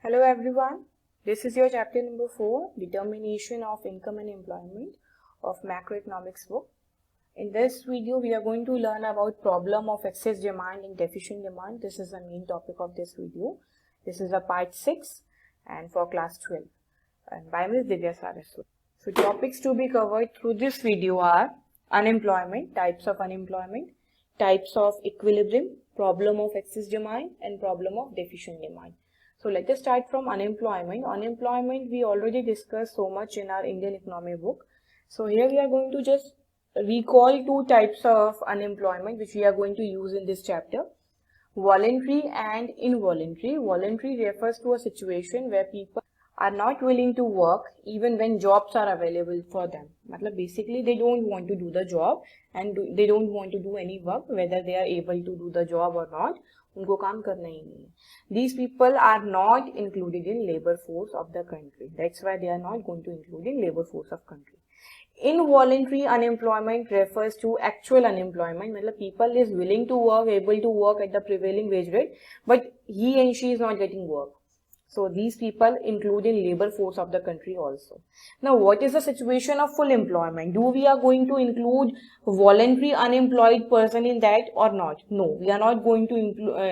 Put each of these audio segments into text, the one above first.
Hello everyone, this is your chapter number 4, Determination of Income and Employment of Macroeconomics book. In this video, we are going to learn about problem of excess demand and deficient demand. This is the main topic of this video. This is a part 6 and for class 12 and by Ms. Divya Saraswat. So topics to be covered through this video are unemployment, types of unemployment, types of equilibrium, problem of excess demand and problem of deficient demand. So let us start from unemployment. Unemployment we already discussed so much in our Indian economy book. So here we are going to just recall two types of unemployment which we are going to use in this chapter. Voluntary and involuntary. Voluntary refers to a situation where people are not willing to work even when jobs are available for them. मतलब basically they don't want to do the job and they don't want to do any work whether they are able to do the job or not. उनको काम करना ही नहीं है. These people are not included in labor force of the country. That's why they are not going to include in labor force of country. Involuntary unemployment refers to actual unemployment. मतलब people is willing to work, able to work at the prevailing wage rate, but he and she is not getting work. So these people include in labor force of the country also. Now what is the situation of full employment? Do we are going to include voluntary unemployed person in that or not? No, we are not going to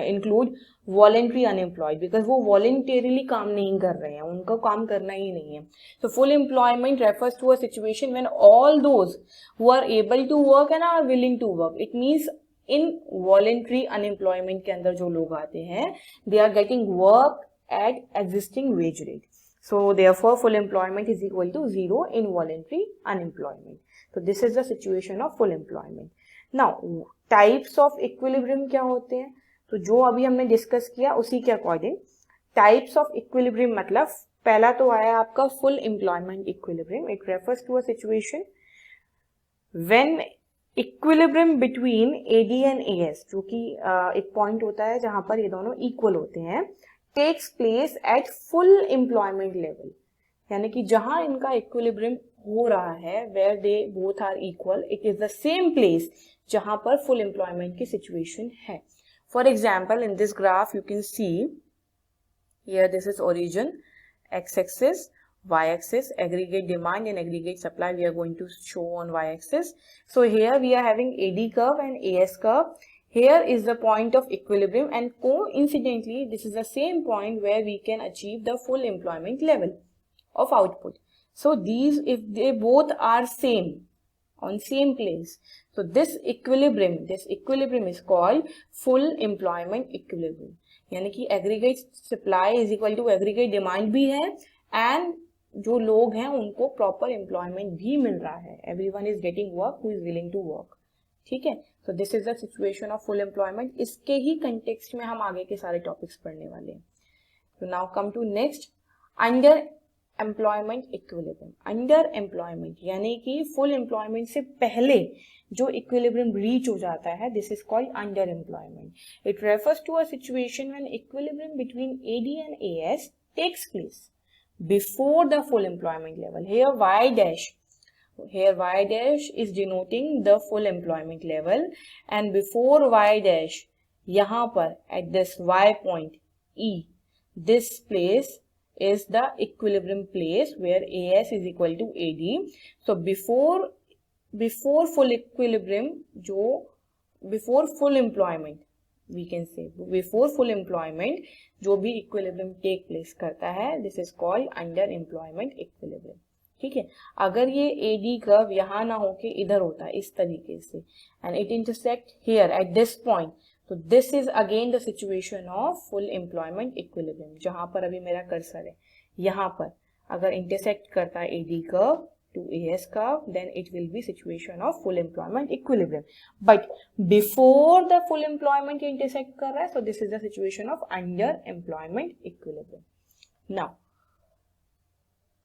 include voluntary unemployed because वो voluntarily काम नहीं कर रहे हैं, उनको काम करना ही नहीं है. So full employment refers to a situation when all those who are able to work and are willing to work. It means in voluntary unemployment के अंदर जो लोग आते हैं, they are getting work at existing wage rate. So therefore full employment is equal to 0 in voluntary unemployment. So this is the situation of full employment. Now types of equilibrium क्या होते हैं? तो जो अभी हमने डिस्कस किया उसी के अकॉर्डिंग टाइप्स ऑफ इक्विलिब्रियम मतलब पहला तो आया आपका full employment equilibrium. It refers to a situation when equilibrium between AD and AS, जो कि एक पॉइंट होता है जहां पर ये दोनों इक्वल होते हैं, takes place at full employment level. यानी कि जहां इनका इक्विलिब्रियम हो रहा है where they both are equal, it is the same place जहां पर फुल एम्प्लॉयमेंट की सिचुएशन है. For example, in this graph, you can see here this is origin, x-axis, y-axis, aggregate demand and aggregate supply we are going to show on y-axis. So here we are having AD curve and AS curve. Here is the point of equilibrium and coincidentally, this is the same point where we can achieve the full employment level of output. So these, if they both are same, on same place, so this equilibrium is called full employment equilibrium. यानी कि aggregate supply is equal to aggregate demand भी है and जो लोग हैं उनको proper employment भी मिल रहा है. Everyone is getting work who is willing to work. ठीक है. So this is the situation of full employment. इसके ही context में हम आगे के सारे topics पढ़ने वाले हैं. So now come to next, under employment equilibrium. Under employment यानी कि फुल एम्प्लॉयमेंट से पहले जो इक्विलिब्रियम रीच हो जाता है, this is called underemployment. It refers to a situation when equilibrium between AD and AS takes place before the full employment level. Here y dash is denoting the full employment level and before y dash यहाँ पर at this y point E, this place is the equilibrium place where AS is equal to AD. So before full equilibrium, before full employment, we can say before full employment जो भी equilibrium take place करता है, this is called under employment equilibrium. ठीक है. अगर ये AD curve यहाँ ना होके इधर होता है इस तरीके से and it intersect here at this point, तो this is again the situation of full employment equilibrium. जहां पर अभी मेरा कर्सर है, यहाँ पर अगर intersect करता है AD curve to AS curve, then it will be situation of full employment equilibrium. But before the full employment intersect कर रहा है, so this is the situation of under employment equilibrium. Now,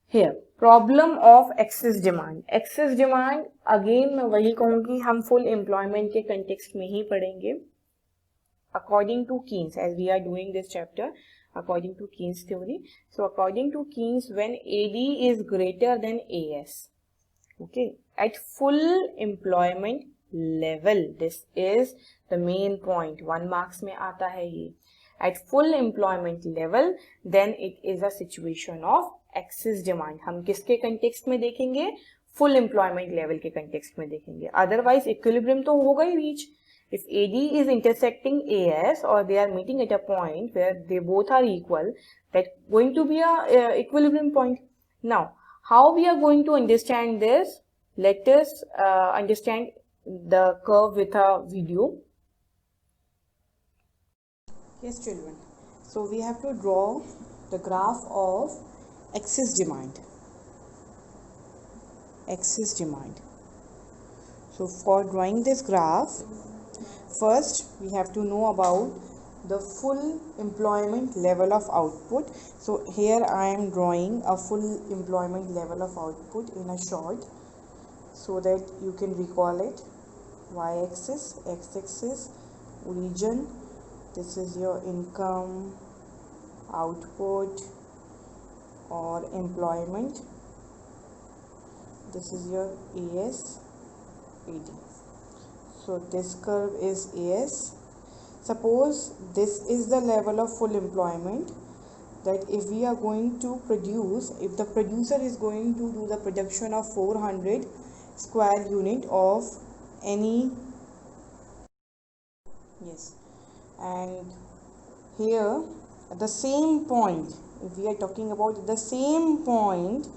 here problem of excess demand. Excess demand again मैं वही कहूँगी हम full employment के context में ही पढ़ेंगे. According to Keynes, as we are doing this chapter according to Keynes theory, so according to Keynes, when AD is greater than AS, okay, at full employment level, this is the main point, 1 marks में आता है ये, at full employment level, then it is a situation of excess demand. हम किसके context में देखेंगे? Full employment level के context में देखेंगे. Otherwise equilibrium तो होगा ही reach. If AD is intersecting AS or they are meeting at a point where they both are equal, that's going to be a equilibrium point. Now, how we are going to understand this? Let us understand the curve with a video. Yes, children. So we have to draw the graph of excess demand. Excess demand. So for drawing this graph, first we have to know about the full employment level of output. So here I am drawing a full employment level of output in a short, so that you can recall it. Y-axis, x-axis, origin. This is your income, output or employment. This is your AS, AD. So this curve is AS. Suppose this is the level of full employment, that if we are going to produce, if the producer is going to do the production of 400 square unit of any, yes, and here at the same point, if we are talking about the same point,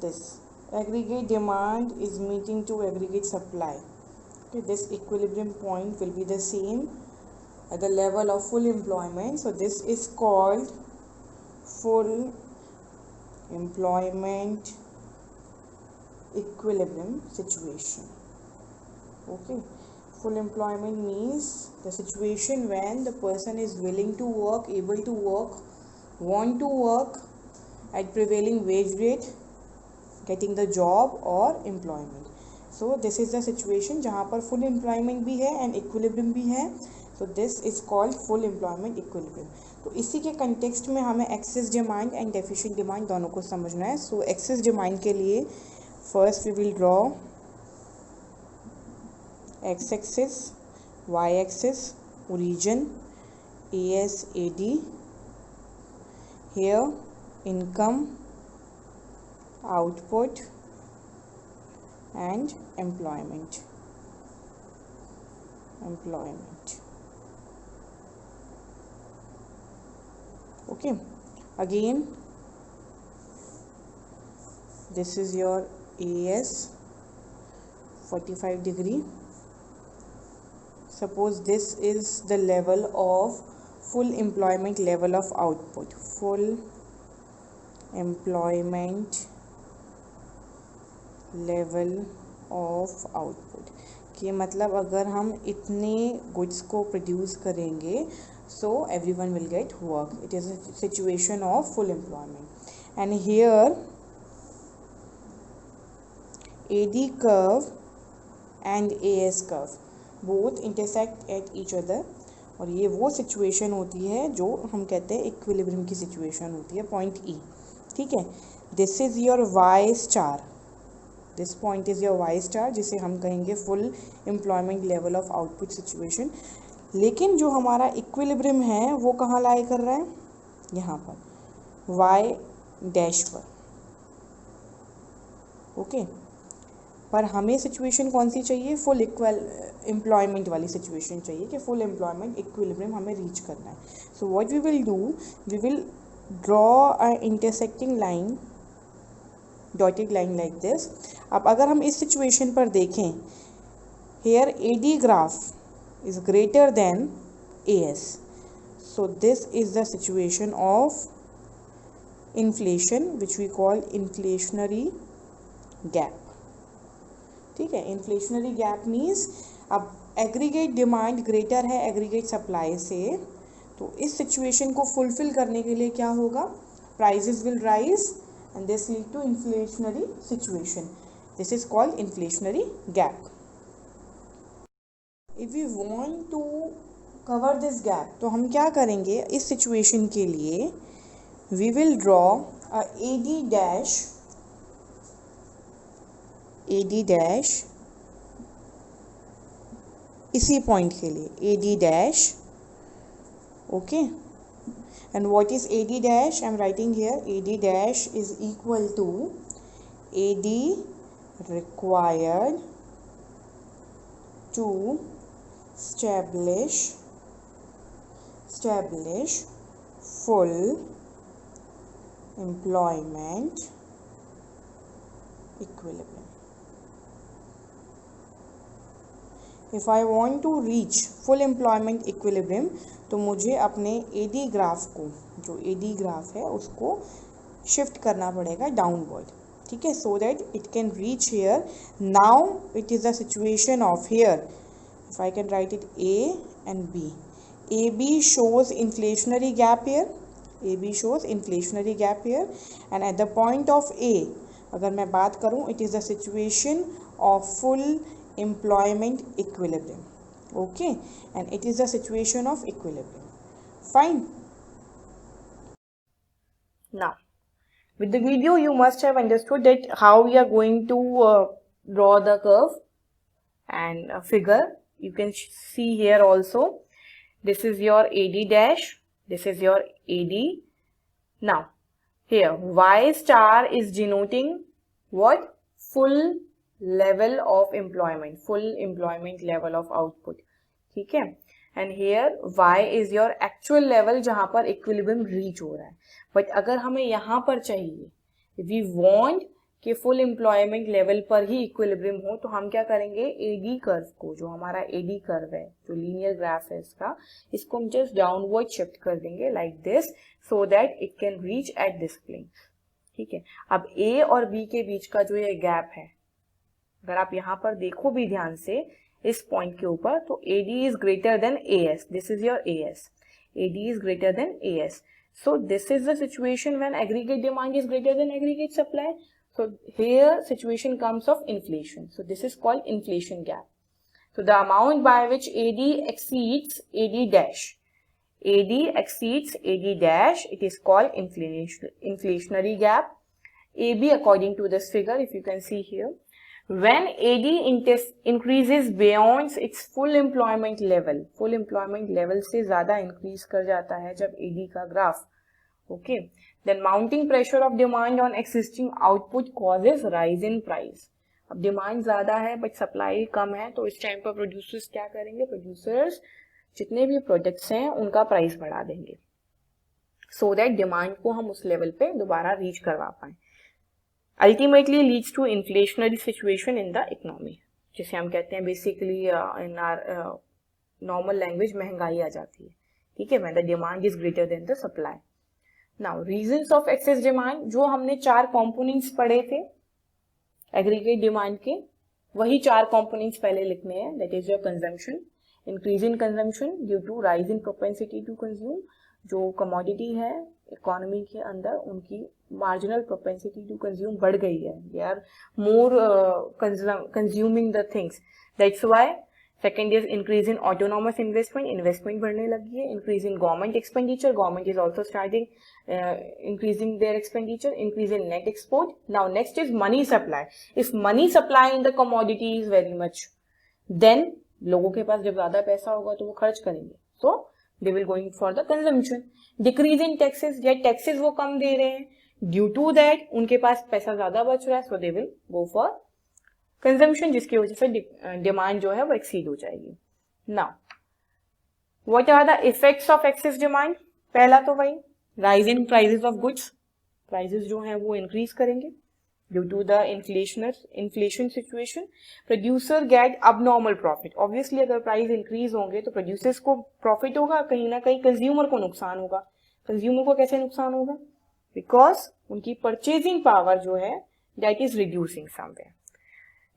this aggregate demand is meeting to aggregate supply. Okay, this equilibrium point will be the same at the level of full employment. So this is called full employment equilibrium situation. Okay, full employment means the situation when the person is willing to work, able to work, want to work at prevailing wage rate, getting the job or employment. So this is the situation जहाँ पर full employment भी है and equilibrium भी है. So this is called full employment equilibrium. तो इसी के context में हमें excess demand and deficient demand दोनों को समझना है. So excess demand के लिए first we will draw x-axis, y-axis, origin, AS, AD. Here income, output and employment. Okay, again this is your AS 45 degree. Suppose this is the level of full employment level of output. Full employment level of output कि मतलब अगर हम इतने goods को produce करेंगे, so everyone will get work. It is a situation of full employment. And here AD curve and AS curve both intersect at each other. और ये वो सिचुएशन होती है जो हम कहते हैं इक्विलिब्रियम की सिचुएशन होती है, पॉइंट ई. ठीक है, this is your Y star. This point is your Y star, जिसे हम कहेंगे full employment level of output situation. लेकिन जो हमारा इक्विलिब्रियम है वो कहाँ लाई कर रहा है? यहाँ पर वाई डैश पर. ओके, पर हमें सिचुएशन कौन सी चाहिए? फुल इक्वल एम्प्लॉयमेंट वाली सिचुएशन चाहिए कि फुल एम्प्लॉयमेंट इक्विलिब्रियम हमें रीच करना है. So what we will do, we will draw a intersecting line, dotted line like this. अब अगर हम इस सिचुएशन पर देखें, here AD graph is greater than AS. So this is the situation of inflation which we call inflationary gap. ठीक है, inflationary gap means अब aggregate demand greater है एग्रीगेट सप्लाई से, तो इस सिचुएशन को फुलफिल करने के लिए क्या होगा? Prices will rise and this lead to inflationary situation. This is called inflationary gap. If we want to cover this gap, तो हम क्या करेंगे इस situation के लिए? We will draw a AD dash इसी पॉइंट के लिए AD dash. Okay, And what is AD dash? I'm writing here AD dash is equal to AD required to establish full employment equilibrium. If I want to reach full employment equilibrium, तो मुझे अपने AD graph को, जो AD graph है उसको shift करना पड़ेगा downward, ठीक है, so that it can reach here. Now it is the situation of here. If I can write it A and B. AB shows inflationary gap here. AB shows inflationary gap here, and at the point of A, अगर मैं बात करूँ, it is the situation of full employment equilibrium. Okay, and it is the situation of equilibrium. Fine. Now, with the video, you must have understood that how we are going to draw the curve and figure. You can see here also. This is your AD dash. This is your AD. Now, here Y star is denoting what? Full level of employment, full employment level of output. ठीक है. And here Y is your actual level जहाँ पर equilibrium reach हो रहा है. But अगर हमें यहाँ पर चाहिए, we want कि full employment level पर ही equilibrium हो, तो हम क्या करेंगे? AD कर्व को, जो हमारा AD कर्व है, जो लीनियर ग्राफ है इसको हम just downward shift कर देंगे like this, so that it can reach at this plane. ठीक है. अब A और B के बीच का जो ये गैप है, अगर आप यहाँ पर देखो भी ध्यान से इस पॉइंट के ऊपर, तो AD is greater than AS. This is your AS. AD is greater than AS. So this is the situation when aggregate demand is greater than aggregate supply. So here situation comes of inflation. So this is called inflation gap. So the amount by which AD exceeds AD dash. AD exceeds AD dash. It is called inflationary gap. AB according to this figure, if you can see here. When AD increases beyond its full employment level से ज़्यादा increase कर जाता है जब AD का graph, okay, then mounting pressure of demand on existing output causes rise in price. अब demand ज़्यादा है बट सप्लाई कम है, तो इस टाइम पर प्रोड्यूसर्स क्या करेंगे? प्रोड्यूसर्स जितने भी प्रोडक्ट्स हैं उनका प्राइस बढ़ा देंगे, सो दैट डिमांड को हम उस लेवल पे दोबारा रीच करवा पाएं. Ultimately leads to inflationary situation in the economy, जिसे हम कहते हैं basically in our normal language महंगाई आ जाती है. ठीक है, when the demand is greater than the supply. Now reasons of excess demand, जो हमने 4 कंपोनेंट्स पढ़े थे एग्रीगेट डिमांड के, वही 4 कंपोनेंट्स पहले लिखने हैं. That is your consumption, increase in consumption due to rise in propensity to consume. जो कमोडिटी है इकोनॉमी के अंदर, उनकी मार्जिनल प्रोपेंसिटी टू कंज्यूम बढ़ गई है. They are more consuming the things. That's why. Second is increase in autonomous investment बढ़ने लगी है. Increase in government expenditure, government is also starting increasing their expenditure. Increase in net export. Now next is money supply. If money supply in the commodity is very much, then लोगों के पास जब ज्यादा पैसा होगा तो वो खर्च करेंगे, so they will going for the consumption. Decrease in taxes, या taxes वो कम दे रहे हैं, due to that उनके पास पैसा ज्यादा बच रहा है, so they will go for consumption, जिसकी वजह से डिमांड जो है वो एक्सीड हो जाएगी. Now what are the effects of excess demand? पहला तो वही rise in prices of goods, prices जो हैं वो इंक्रीज करेंगे due to the inflation situation. Producer get abnormal profit. Obviously अगर प्राइस इंक्रीज होंगे तो प्रोड्यूसर्स को प्रॉफिट होगा, कहीं ना कहीं कंज्यूमर को नुकसान होगा. कंज्यूमर को कैसे नुकसान होगा? बिकॉज उनकी परचेजिंग पावर जो है that is reducing somewhere.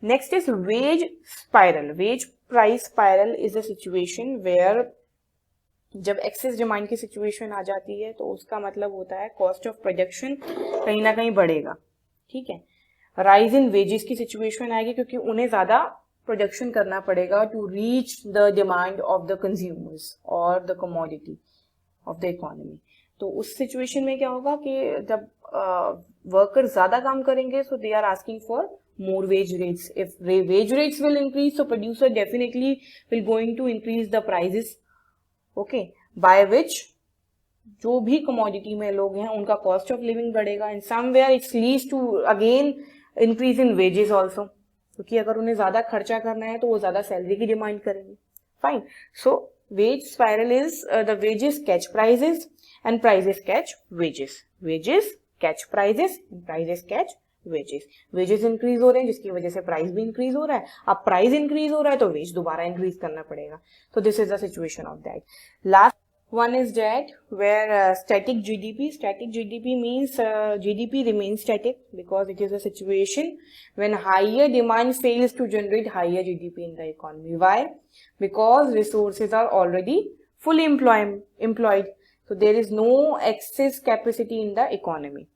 Next is wage spiral. Wage price spiral is a situation where जब एक्सेस डिमांड की सिचुएशन आ जाती है तो उसका मतलब होता है कॉस्ट ऑफ प्रोडक्शन कहीं ना कहीं बढ़ेगा. ठीक है, राइज इन वेजेस की सिचुएशन आएगी क्योंकि उन्हें ज्यादा प्रोडक्शन करना पड़ेगा to reach the demand of the consumers और the commodity of the economy. तो उस सिचुएशन में क्या होगा कि जब वर्कर ज्यादा काम करेंगे, so they are asking for more wage rates. If wage rates will increase, so producer definitely will going to increase the prices. Okay, by which जो भी कमोडिटी में लोग हैं उनका कॉस्ट ऑफ लिविंग बढ़ेगा, in somewhere its leads to again increase in wages also, क्योंकि अगर उन्हें ज्यादा खर्चा करना है तो वो ज्यादा सैलरी की डिमांड करेंगे. Fine. So wage spiral is the wages catch prices and prices catch wages. Wages catch prices and prices catch wages. Wages increase हो रहे हैं जिसकी वजह से प्राइस भी इंक्रीज हो रहा है. अब प्राइस इंक्रीज हो रहा है तो वेज दोबारा इंक्रीज करना पड़ेगा. तो this is the situation of that. Last one is that where static GDP. Static GDP means GDP remains static because it is a situation when higher demand fails to generate higher GDP in the economy. Why? Because resources are already fully employed. So there is no excess capacity in the economy.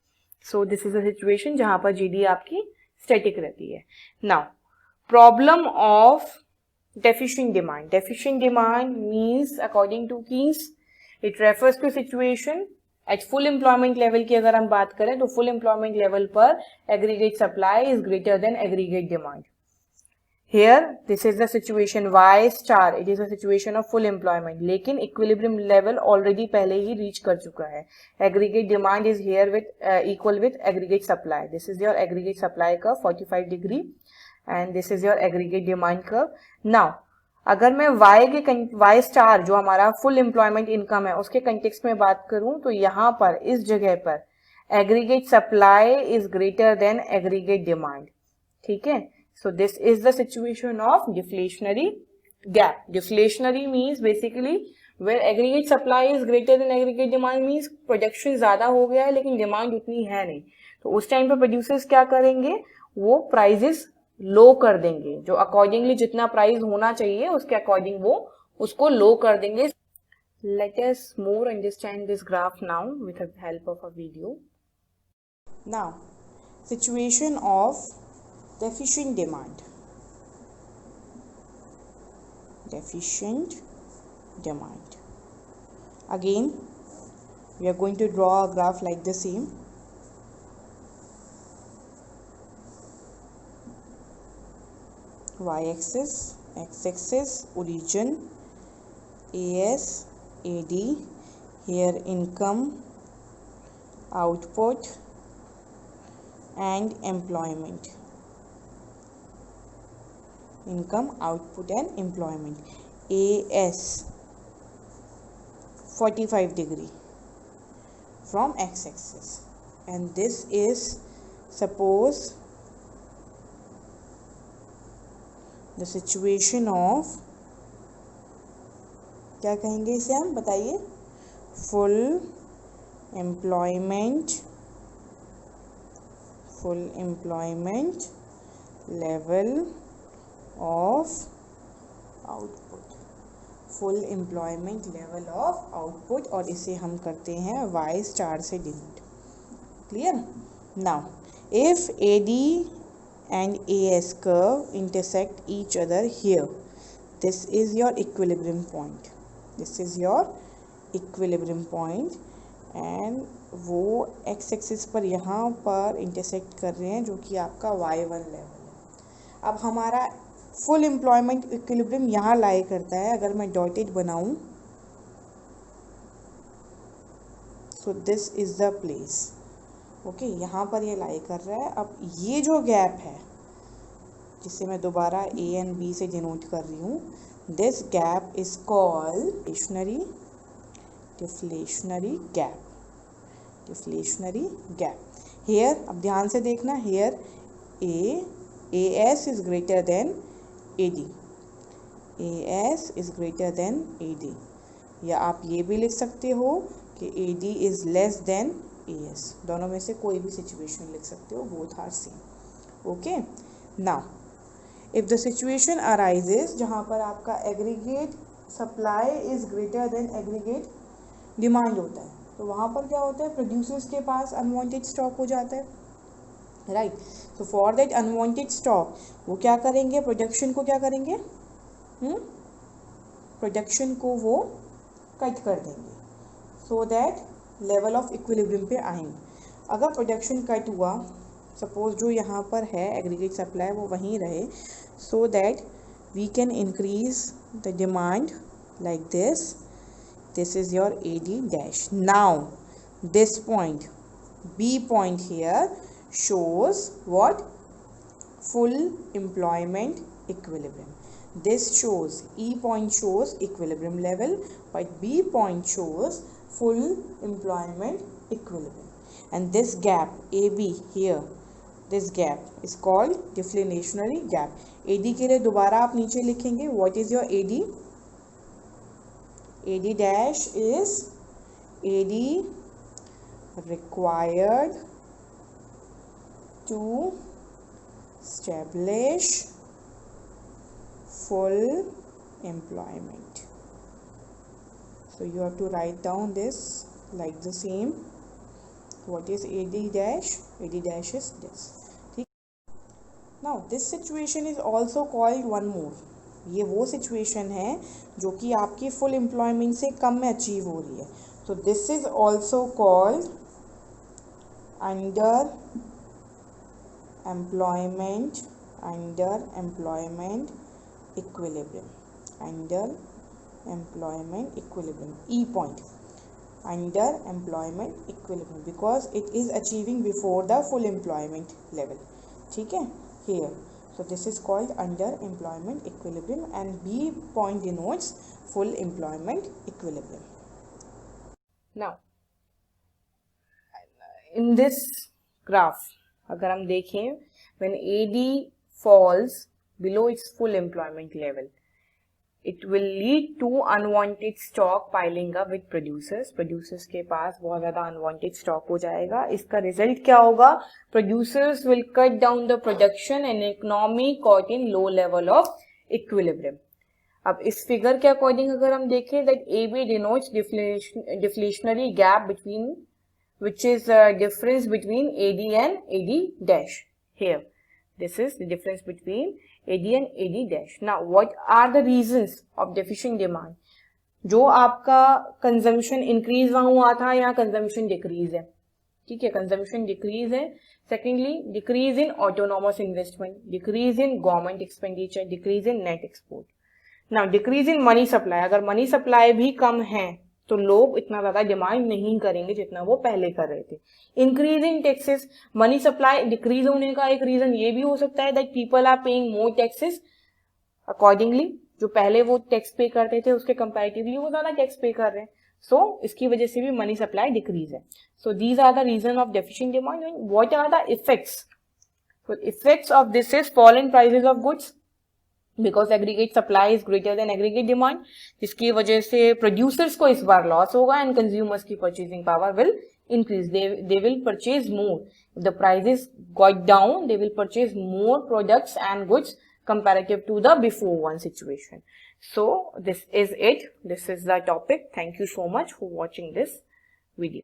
So this is a situation जहाँ पर GDP आपकी static रहती है. Now, problem of deficient demand. Deficient demand means according to Keynes, it refers to situation at full employment level की अगर हम बात करें तो full employment level पर aggregate supply is greater than aggregate demand. Here this is the situation Y star, it is a situation of full employment, लेकिन equilibrium level already पहले ही reach कर चुका है. Aggregate demand is here with equal with aggregate supply. This is your aggregate supply curve 45 degree and this is your aggregate demand curve. Now अगर मैं Y star जो हमारा full employment income है उसके कंटेक्स्ट में बात करूं तो यहाँ पर इस जगह पर aggregate supply is greater than aggregate demand. ठीक है. So this is the situation of deflationary gap. Deflationary means basically where aggregate supply is greater than aggregate demand means production ज्यादा हो गया है लेकिन डिमांड उतनी है नहीं. तो उस टाइम पर प्रोड्यूसर्स क्या करेंगे, वो प्राइजेस लो कर देंगे, जो अकॉर्डिंगली जितना प्राइस होना चाहिए उसके अकॉर्डिंग वो उसको लो कर देंगे. Let us more understand this graph now with the help of a video. Now situation of deficient demand. Deficient demand. Again, we are going to draw a graph like the same. Y-axis, X-axis, origin, AS, AD, here income, output and employment. Income, output and employment. AS 45 degree from X-axis and this is suppose the situation of, क्या कहेंगे इसे हम, बताइए, full employment level of output. Full employment level of output और इसे हम करते हैं Y स्टार से denote. Clear. Now if AD and AS curve intersect each other here, this is your equilibrium point. This is your equilibrium point and वो x axis पर यहाँ पर इंटरसेक्ट कर रहे हैं जो कि आपका y1 लेवल है. अब हमारा फुल एम्प्लॉयमेंट इक्विलिब्रियम यहाँ लाई करता है. अगर मैं डॉटेड बनाऊँ सो this is the place. Okay, यहाँ पर ये लाई कर रहा है. अब ये जो गैप है जिसे मैं दोबारा A एंड B से डिनोट कर रही हूँ, this gap is called deflationary gap. Here अब ध्यान से देखना, here AS is greater than AD. AS is greater than AD. या आप ये भी लिख सकते हो कि AD is less than AS. दोनों में से कोई भी सिचुएशन लिख सकते हो, both are same. Okay. Now if the situation arises जहाँ पर आपका aggregate supply is greater than aggregate demand होता है, तो वहाँ पर क्या होता है, प्रोड्यूसर्स के पास अनवांटेड स्टॉक हो जाता है. राइट. तो फॉर दैट अनवांटेड स्टॉक वो क्या करेंगे, प्रोडक्शन को क्या करेंगे, प्रोडक्शन को वो कट कर देंगे so that level of equilibrium पे आएंगे. अगर प्रोडक्शन कट हुआ, सपोज जो यहाँ पर है एग्रीगेट सप्लाई वो वहीं रहे, so that we can increase the demand like this. this is your AD dash. Now this point, B point here, shows what? Full employment equilibrium. This shows, E point shows equilibrium level, but B point shows full employment equilibrium. And this gap AB here, this gap is called deflationary gap. AD के लिए दोबारा आप नीचे लिखेंगे, what is your AD? AD dash is AD required to establish full employment. So you have to write down this like the same. What is AD dash? AD dash is this. Now this situation is also called one more. ये वो situation है जो कि आपकी full employment से कम में achieve हो रही है. So this is also called under employment equilibrium. Under employment equilibrium, E point, under employment equilibrium, because it is achieving before the full employment level. ठीक है, here. So this is called under employment equilibrium, and B point denotes full employment equilibrium. Now in this graph अगर हम देखें, when AD falls below its full employment level, it will lead to unwanted stock piling up with producers. Producers के पास बहुत ज़्यादा unwanted stock हो जाएगा. इसका result क्या होगा? Producers will cut down the production and economy caught in low level of equilibrium. अब इस figure के according अगर हम देखें, that AB denotes deflationary gap between, which is difference between AD and AD dash. Here, this is the difference between AD and AD dash. Now, what are the reasons of deficient demand? जो आपका consumption increase वहाँ हुआ था, यहाँ consumption decrease है. ठीक है, consumption decrease है. Secondly, decrease in autonomous investment, decrease in government expenditure, decrease in net export. Now, decrease in money supply. अगर money supply भी कम है तो लोग इतना ज़्यादा डिमांड नहीं करेंगे जितना वो पहले कर रहे थे. Increase in taxes, money supply decrease होने का एक रीजन ये भी हो सकता है that people are paying more taxes accordingly. जो पहले वो टैक्स पे करते थे उसके कंपैरेटिवली वो ज़्यादा टैक्स पे कर रहे हैं. सो इसकी वजह से भी मनी सप्लाई डिक्रीज है. So these are the reason of deficient demand. And what are the effects? So effects of this is fall in prices of goods, because aggregate supply is greater than aggregate demand, जिसकी वजह से producers को इस बार loss होगा and consumers की purchasing power will increase. They will purchase more. If the prices got down, they will purchase more products and goods comparative to the before one situation. So this is it. This is the topic. Thank you so much for watching this video.